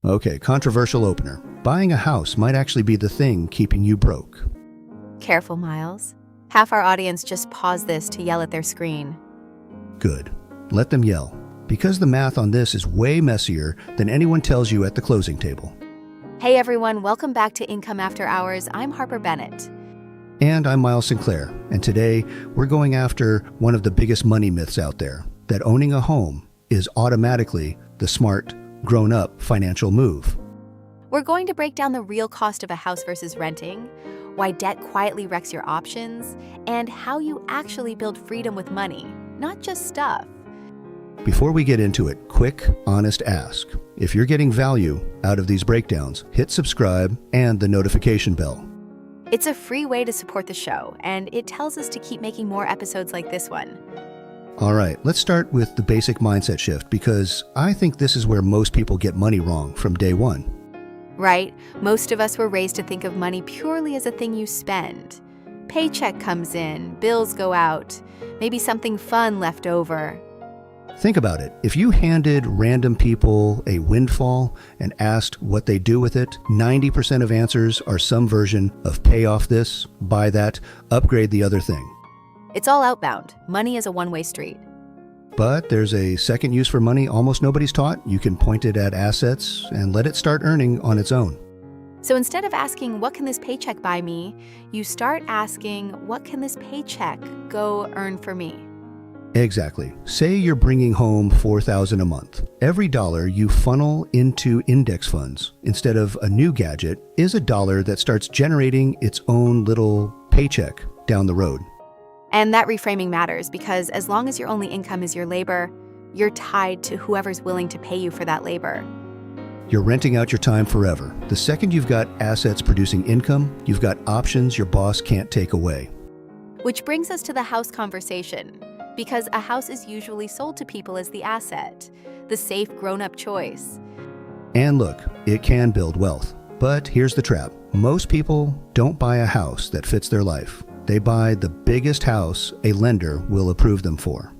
Okay, controversial opener. Buying a house might actually be the thing keeping you broke. Careful, Miles. Half our audience just paused this to yell at their screen. Good. Let them yell, because the math on this is way messier than anyone tells you at the closing table. Hey everyone, welcome back to Income After Hours. I'm Harper Bennett. And I'm Miles Sinclair, and today we're going after one of the biggest money myths out there, that owning a home is automatically the smart, grown-up financial move. We're going to break down the real cost of a house versus renting, why debt quietly wrecks your options, and how you actually build freedom with money, not just stuff. Before we get into it, quick, honest ask. If you're getting value out of these breakdowns, hit subscribe and the notification bell. It's a free way to support the show, and it tells us to keep making more episodes like this one. All right, let's start with the basic mindset shift, because I think this is where most people get money wrong from day one. Right? Most of us were raised to think of money purely as a thing you spend. Paycheck comes in, bills go out, maybe something fun left over. Think about it. If you handed random people a windfall and asked what they do with it, 90% of answers are some version of pay off this, buy that, upgrade the other thing. It's all outbound. Money is a one-way street. But there's a second use for money almost nobody's taught. You can point it at assets and let it start earning on its own. So instead of asking, what can this paycheck buy me? You start asking, what can this paycheck go earn for me? Exactly. Say you're bringing home $4,000 a month. Every dollar you funnel into index funds instead of a new gadget is a dollar that starts generating its own little paycheck down the road. And that reframing matters because as long as your only income is your labor, you're tied to whoever's willing to pay you for that labor. You're renting out your time forever. The second you've got assets producing income, you've got options your boss can't take away. Which brings us to the house conversation. Because a house is usually sold to people as the asset, the safe grown-up choice. And look, it can build wealth. But here's the trap. Most people don't buy a house that fits their life. They buy the biggest house a lender will approve them for.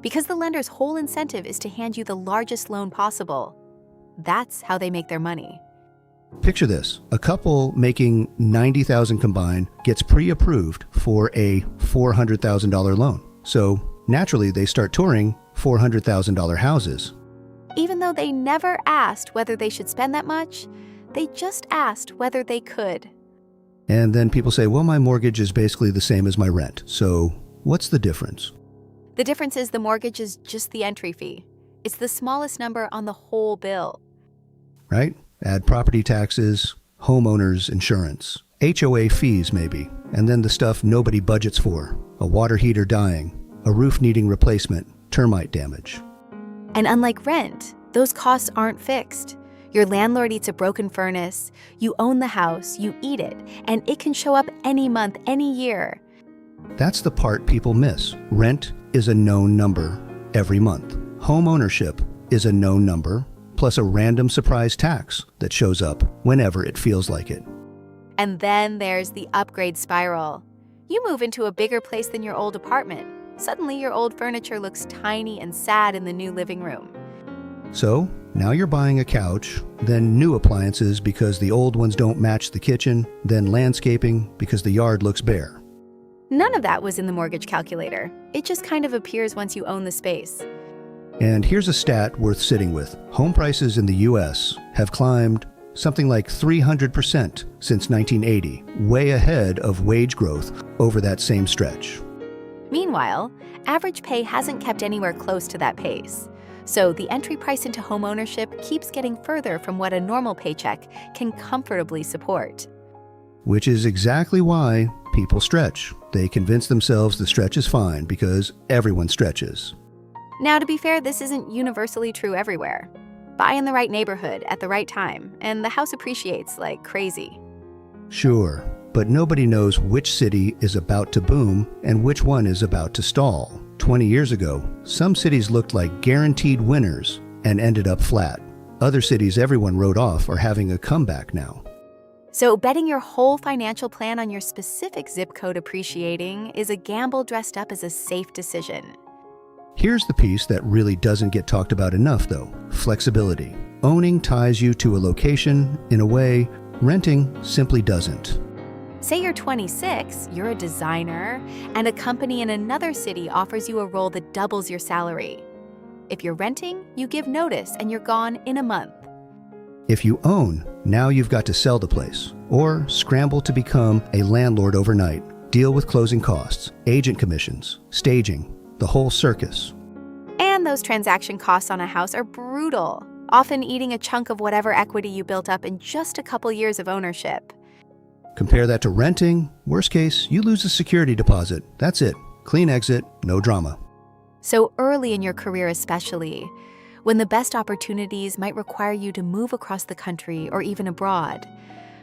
Because the lender's whole incentive is to hand you the largest loan possible. That's how they make their money. Picture this. A couple making $90,000 combined gets pre-approved for a $400,000 loan. So naturally, they start touring $400,000 houses. Even though they never asked whether they should spend that much, they just asked whether they could. And then people say, well, my mortgage is basically the same as my rent. So what's the difference? The difference is the mortgage is just the entry fee. It's the smallest number on the whole bill. Right? Add property taxes, homeowners insurance, HOA fees maybe, and then the stuff nobody budgets for. A water heater dying, a roof needing replacement, termite damage. And unlike rent, those costs aren't fixed. Your landlord eats a broken furnace, you own the house, you eat it, and it can show up any month, any year. That's the part people miss. Rent is a known number every month. Home ownership is a known number, plus a random surprise tax that shows up whenever it feels like it. And then there's the upgrade spiral. You move into a bigger place than your old apartment. Suddenly your old furniture looks tiny and sad in the new living room. So now you're buying a couch, then new appliances because the old ones don't match the kitchen, then landscaping because the yard looks bare. None of that was in the mortgage calculator. It just kind of appears once you own the space. And here's a stat worth sitting with. Home prices in the US have climbed something like 300% since 1980, way ahead of wage growth over that same stretch. Meanwhile, average pay hasn't kept anywhere close to that pace. So the entry price into homeownership keeps getting further from what a normal paycheck can comfortably support. Which is exactly why people stretch. They convince themselves the stretch is fine because everyone stretches. Now, to be fair, this isn't universally true everywhere. Buy in the right neighborhood at the right time, and the house appreciates like crazy. Sure, but nobody knows which city is about to boom and which one is about to stall. 20 years ago, some cities looked like guaranteed winners and ended up flat. Other cities everyone wrote off are having a comeback now. So betting your whole financial plan on your specific zip code appreciating is a gamble dressed up as a safe decision. Here's the piece that really doesn't get talked about enough, though: flexibility. owning ties you to a location in a way renting simply doesn't. Say you're 26, you're a designer, and a company in another city offers you a role that doubles your salary. If you're renting, you give notice and you're gone in a month. If you own, now you've got to sell the place or scramble to become a landlord overnight, deal with closing costs, agent commissions, staging, the whole circus. And those transaction costs on a house are brutal, often eating a chunk of whatever equity you built up in just a couple years of ownership. Compare that to renting. Worst case, you lose a security deposit. That's it. Clean exit, no drama. So early in your career especially, when the best opportunities might require you to move across the country or even abroad,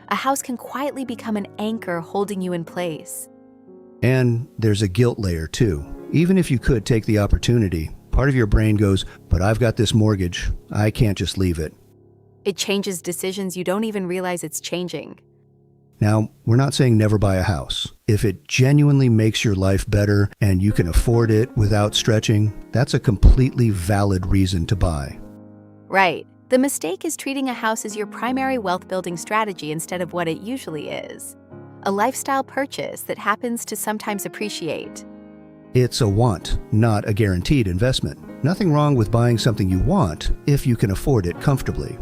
a house can quietly become an anchor holding you in place. And there's a guilt layer too. Even if you could take the opportunity, part of your brain goes, but I've got this mortgage. I can't just leave it. It changes decisions you don't even realize it's changing. Now, we're not saying never buy a house. If it genuinely makes your life better and you can afford it without stretching, that's a completely valid reason to buy. Right. The mistake is treating a house as your primary wealth-building strategy instead of what it usually is. A lifestyle purchase that happens to sometimes appreciate. It's a want, not a guaranteed investment. Nothing wrong with buying something you want if you can afford it comfortably.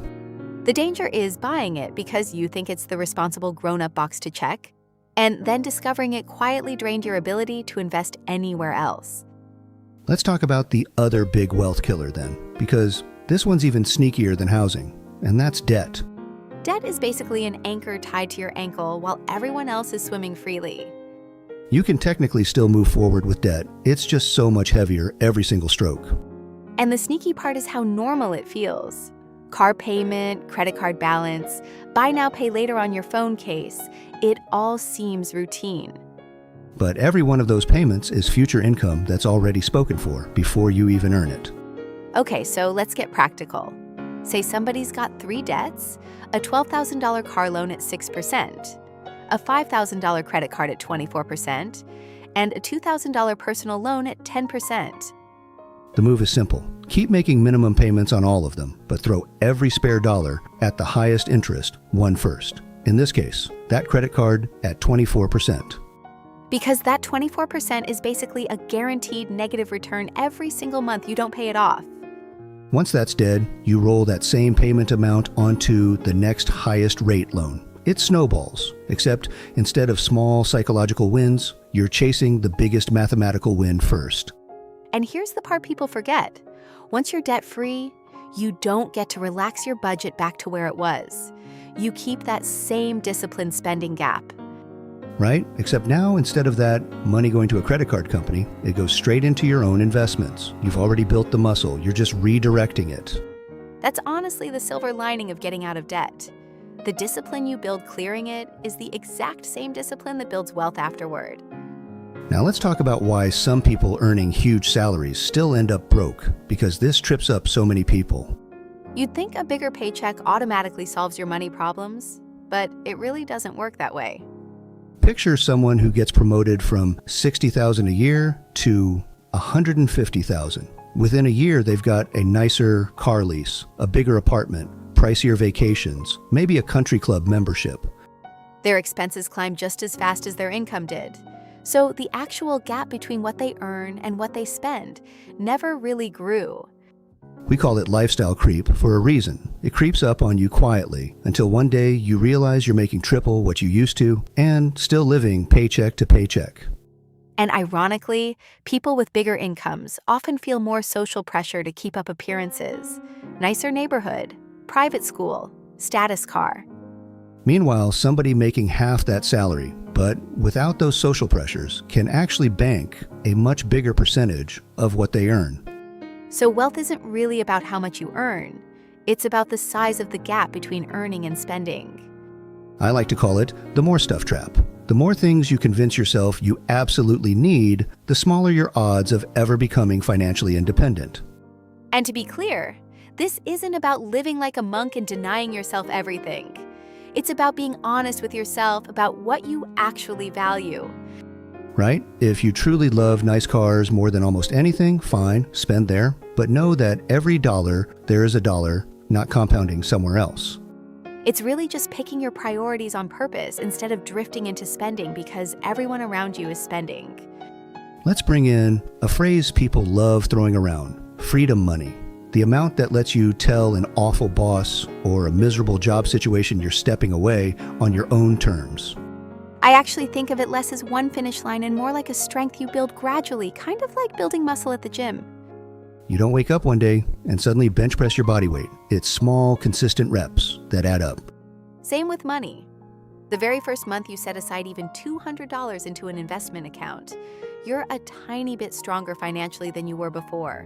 The danger is buying it because you think it's the responsible grown-up box to check, and then discovering it quietly drained your ability to invest anywhere else. Let's talk about the other big wealth killer then, because this one's even sneakier than housing, and that's debt. Debt is basically an anchor tied to your ankle while everyone else is swimming freely. You can technically still move forward with debt. It's just so much heavier every single stroke. And the sneaky part is how normal it feels. Car payment, credit card balance, buy now, pay later on your phone case. It all seems routine. But every one of those payments is future income that's already spoken for before you even earn it. Okay, so let's get practical. Say somebody's got 3 debts, a $12,000 car loan at 6%, a $5,000 credit card at 24%, and a $2,000 personal loan at 10%. The move is simple. Keep making minimum payments on all of them, but throw every spare dollar at the highest interest one first. In this case, that credit card at 24%. Because that 24% is basically a guaranteed negative return every single month you don't pay it off. Once that's dead, you roll that same payment amount onto the next highest rate loan. It snowballs, except instead of small psychological wins, you're chasing the biggest mathematical win first. And here's the part people forget. Once you're debt-free, you don't get to relax your budget back to where it was. You keep that same disciplined spending gap. Right? Except now, instead of that money going to a credit card company, it goes straight into your own investments. You've already built the muscle. You're just redirecting it. That's honestly the silver lining of getting out of debt. The discipline you build clearing it is the exact same discipline that builds wealth afterward. Now let's talk about why some people earning huge salaries still end up broke, because this trips up so many people. You'd think a bigger paycheck automatically solves your money problems, but it really doesn't work that way. Picture someone who gets promoted from $60,000 a year to $150,000. Within a year, they've got a nicer car lease, a bigger apartment, pricier vacations, maybe a country club membership. Their expenses climb just as fast as their income did. So the actual gap between what they earn and what they spend never really grew. We call it lifestyle creep for a reason. It creeps up on you quietly until one day you realize you're making triple what you used to and still living paycheck to paycheck. And ironically, people with bigger incomes often feel more social pressure to keep up appearances. Nicer neighborhood, private school, status car. Meanwhile, somebody making half that salary, but without those social pressures, can actually bank a much bigger percentage of what they earn. So wealth isn't really about how much you earn. It's about the size of the gap between earning and spending. I like to call it the more stuff trap. The more things you convince yourself you absolutely need, the smaller your odds of ever becoming financially independent. And to be clear, this isn't about living like a monk and denying yourself everything. It's about being honest with yourself about what you actually value. Right? If you truly love nice cars more than almost anything, fine, spend there. But know that every dollar, there is a dollar not compounding somewhere else. It's really just picking your priorities on purpose instead of drifting into spending because everyone around you is spending. Let's bring in a phrase people love throwing around: freedom money. The amount that lets you tell an awful boss or a miserable job situation you're stepping away on your own terms. I actually think of it less as one finish line and more like a strength you build gradually, kind of like building muscle at the gym. You don't wake up one day and suddenly bench press your body weight. It's small, consistent reps that add up. Same with money. The very first month you set aside even $200 into an investment account, you're a tiny bit stronger financially than you were before.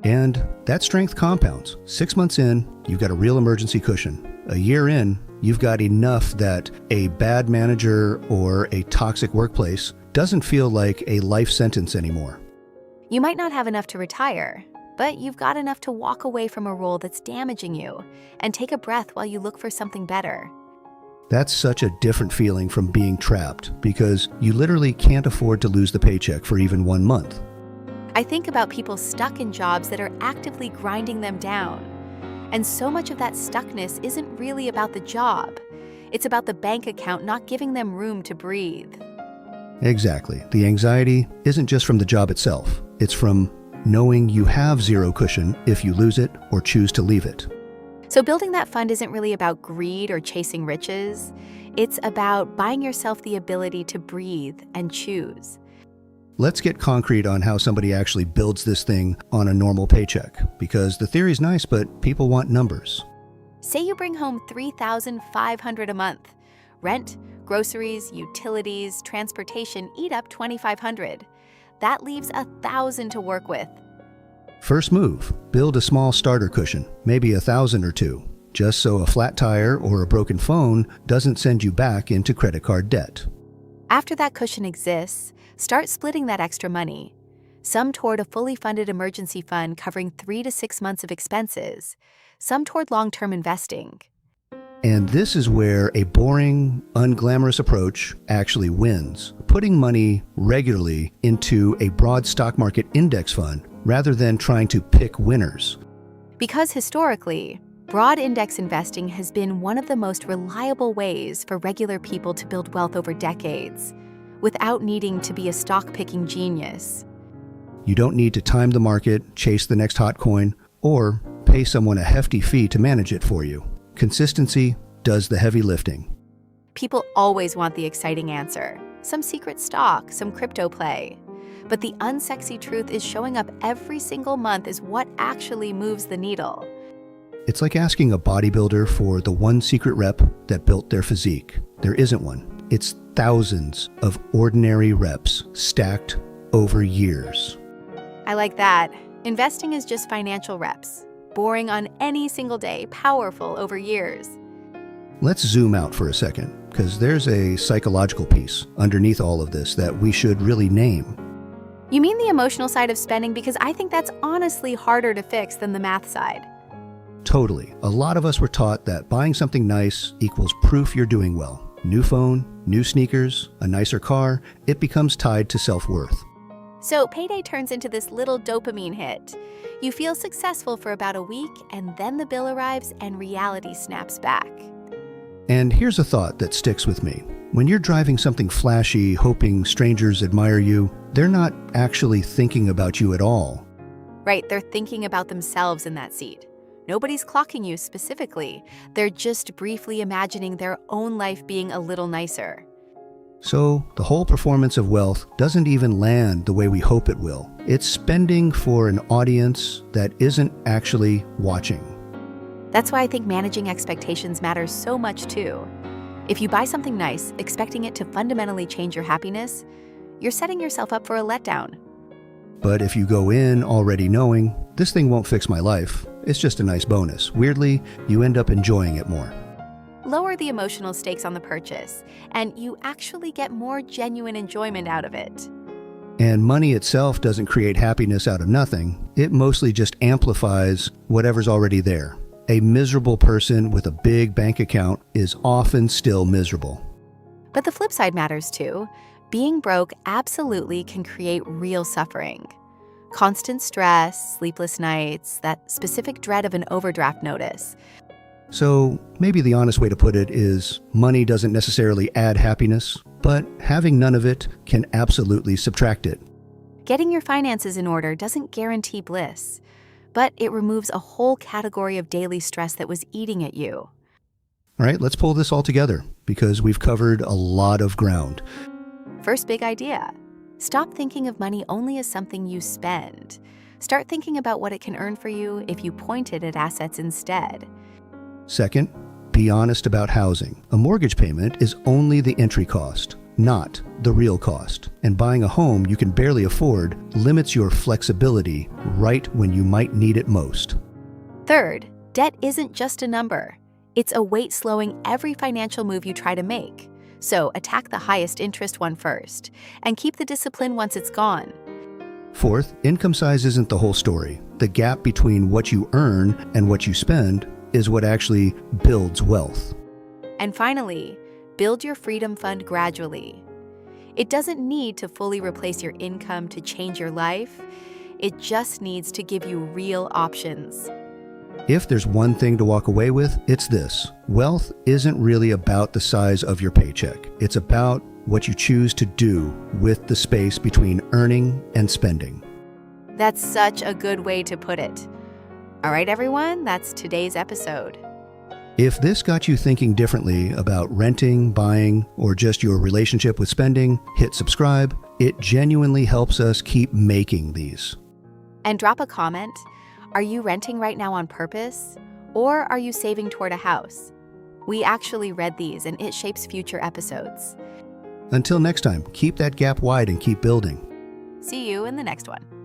And that strength compounds. 6 months in, you've got a real emergency cushion. A year in, you've got enough that a bad manager or a toxic workplace doesn't feel like a life sentence anymore. You might not have enough to retire, but you've got enough to walk away from a role that's damaging you and take a breath while you look for something better. That's such a different feeling from being trapped because you literally can't afford to lose the paycheck for even 1 month. I think about people stuck in jobs that are actively grinding them down. And so much of that stuckness isn't really about the job. It's about the bank account not giving them room to breathe. Exactly. The anxiety isn't just from the job itself. It's from knowing you have zero cushion if you lose it or choose to leave it. So building that fund isn't really about greed or chasing riches. It's about buying yourself the ability to breathe and choose. Let's get concrete on how somebody actually builds this thing on a normal paycheck, because the theory's nice, but people want numbers. Say you bring home $3,500 a month. Rent, groceries, utilities, transportation eat up $2,500. That leaves $1,000 to work with. First move, build a small starter cushion, maybe $1,000 or $2, just so a flat tire or a broken phone doesn't send you back into credit card debt. After that cushion exists, start splitting that extra money. Some toward a fully funded emergency fund covering 3 to 6 months of expenses, some toward long-term investing. And this is where a boring, unglamorous approach actually wins. Putting money regularly into a broad stock market index fund rather than trying to pick winners. Because historically, broad index investing has been one of the most reliable ways for regular people to build wealth over decades, without needing to be a stock-picking genius. You don't need to time the market, chase the next hot coin, or pay someone a hefty fee to manage it for you. Consistency does the heavy lifting. People always want the exciting answer, some secret stock, some crypto play. But the unsexy truth is showing up every single month is what actually moves the needle. It's like asking a bodybuilder for the one secret rep that built their physique. There isn't one. It's thousands of ordinary reps stacked over years. I like that. Investing is just financial reps. Boring on any single day, powerful over years. Let's zoom out for a second, because there's a psychological piece underneath all of this that we should really name. You mean the emotional side of spending? Because I think that's honestly harder to fix than the math side. Totally. A lot of us were taught that buying something nice equals proof you're doing well. New phone, new sneakers, a nicer car, it becomes tied to self-worth. So payday turns into this little dopamine hit. You feel successful for about a week, and then the bill arrives and reality snaps back. And here's a thought that sticks with me. When you're driving something flashy, hoping strangers admire you, they're not actually thinking about you at all. Right, they're thinking about themselves in that seat. Nobody's clocking you specifically. They're just briefly imagining their own life being a little nicer. So the whole performance of wealth doesn't even land the way we hope it will. It's spending for an audience that isn't actually watching. That's why I think managing expectations matters so much too. If you buy something nice, expecting it to fundamentally change your happiness, you're setting yourself up for a letdown. But if you go in already knowing, this thing won't fix my life, it's just a nice bonus, weirdly, you end up enjoying it more. Lower the emotional stakes on the purchase, and you actually get more genuine enjoyment out of it. And money itself doesn't create happiness out of nothing. It mostly just amplifies whatever's already there. A miserable person with a big bank account is often still miserable. But the flip side matters too. Being broke absolutely can create real suffering. Constant stress, sleepless nights, that specific dread of an overdraft notice. So maybe the honest way to put it is money doesn't necessarily add happiness, but having none of it can absolutely subtract it. Getting your finances in order doesn't guarantee bliss, but it removes a whole category of daily stress that was eating at you. All right, let's pull this all together because we've covered a lot of ground. First big idea. Stop thinking of money only as something you spend. Start thinking about what it can earn for you if you point it at assets instead. Second, be honest about housing. A mortgage payment is only the entry cost, not the real cost. And buying a home you can barely afford limits your flexibility right when you might need it most. Third, debt isn't just a number. It's a weight slowing every financial move you try to make. So attack the highest interest one first, and keep the discipline once it's gone. Fourth, income size isn't the whole story. The gap between what you earn and what you spend is what actually builds wealth. And finally, build your freedom fund gradually. It doesn't need to fully replace your income to change your life. It just needs to give you real options. If there's one thing to walk away with, it's this. Wealth isn't really about the size of your paycheck. It's about what you choose to do with the space between earning and spending. That's such a good way to put it. All right, everyone, that's today's episode. If this got you thinking differently about renting, buying, or just your relationship with spending, hit subscribe. It genuinely helps us keep making these. And drop a comment. Are you renting right now on purpose? Or are you saving toward a house? We actually read these, and it shapes future episodes. Until next time, keep that gap wide and keep building. See you in the next one.